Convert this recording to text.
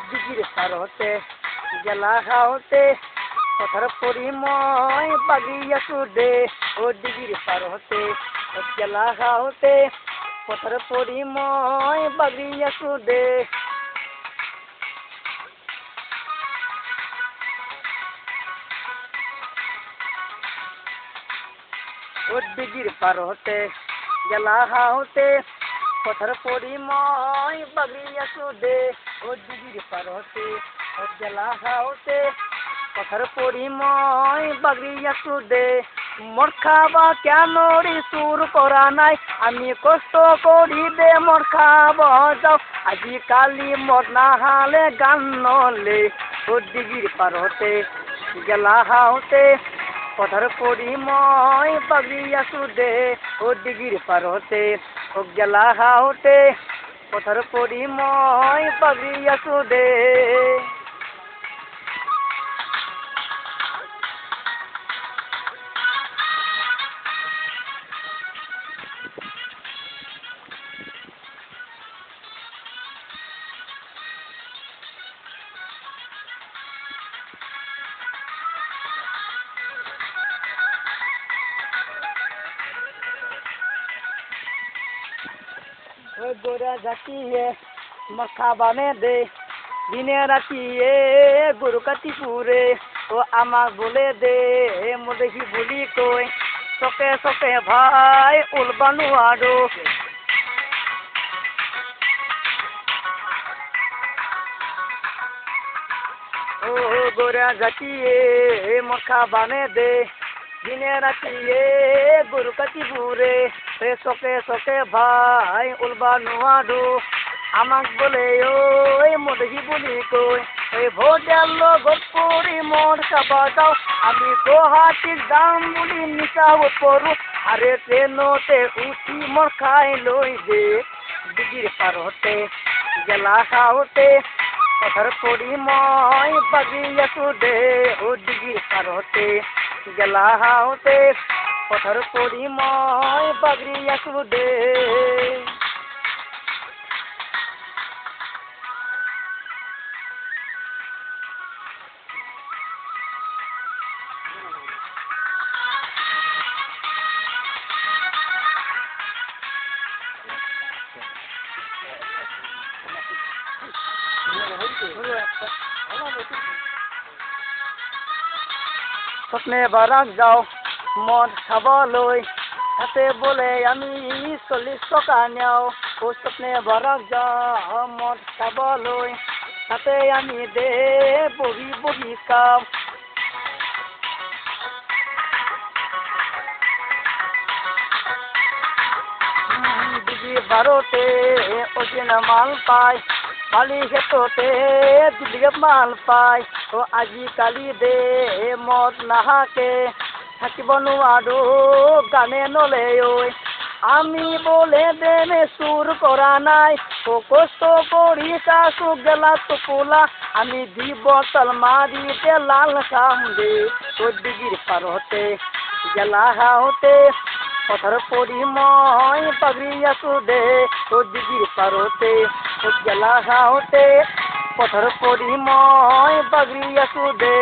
ডিগির পারতে গেলা খাওতে কথার পরিময় বাগি আছো দে ও ডিগির পারতে গেলা খাওতে কথার পরিময় বাগি আছো দে ও ডিগির পারতে গেলা খাওতে কথার পরিময় বাগি আছো দে ও ডিগির পারতে গেলা খাওতে কথার পরিময় বাগি আছো দে মোর খাবা কেন রে সুর করা নাই আমি কষ্ট করি দে মোর খাবা যাও আজিকালি মোর না হালে গান নলে ও ডিগির পারতে গেলা খাওতে কথার পরিময় বাগি আছো দে ও ডিগির পারতে ও গেলা খাওতে কথার পরিময় বাগি আছো দে ওই গোরা জাতিয়ে মখা বামে দে দিনে রাতিয়ে গরু কাটি পুরে ও আমাক বলে দে মো দেখি বলি কই চকে চকে ভাই উলবানু আডো ও গোরা জাতিয়ে মখা বামে দে দিনে রাতিয়ে গরু কাটি পুরে চকে চকে ভাই উলবা নোয়াদো আমাক বলে ওই মদেহি বলি কই এই ভোটের লগত পৰি মন চাবা যাও আমি গুৱাহাটীত যাম বুলি নিচাব পৰো আৰে ট্ৰেইনতে উঠি মোৰ খাই লৈ দে ডিগিৰ পাৰতে গেলা খাওতে কথাৰ পরিময় বাগি আছো দে ও ডিগির পারতে গেলা খাওতে কথার পরিময় বাগি আছো দে স্বপ্নে বারাক যাও মদ খাবলৈ তাতে বলে আমি 40 টকা নেও ও স্বপ্নে বারাক যাও মদ খাবলৈ তাতে আমি দে বহি বহি খাম দিদি বারোতে অচিনা মাল পায় পালি ক্ষেত্ৰতে দুলিয়ে মাল পায় ও আজিকালি দে মদ নাহাকে থাকিব নোৱাৰো গানে নলে ঐ আমি বলে দেনে চুৰ কৰা নাই ও কষ্ট কৰি কাছো গেলা টোপোলা আমি দি বটল মাৰি দে লাল খাম দে ও ডিগিৰ পাৰতে গেলা খাওতে কথাৰ পৰিময় বাগি আছো দে ও ডিগিৰ পাৰতে ও গেলা খাওতে কথাৰ পৰিময় বাগি আছো দে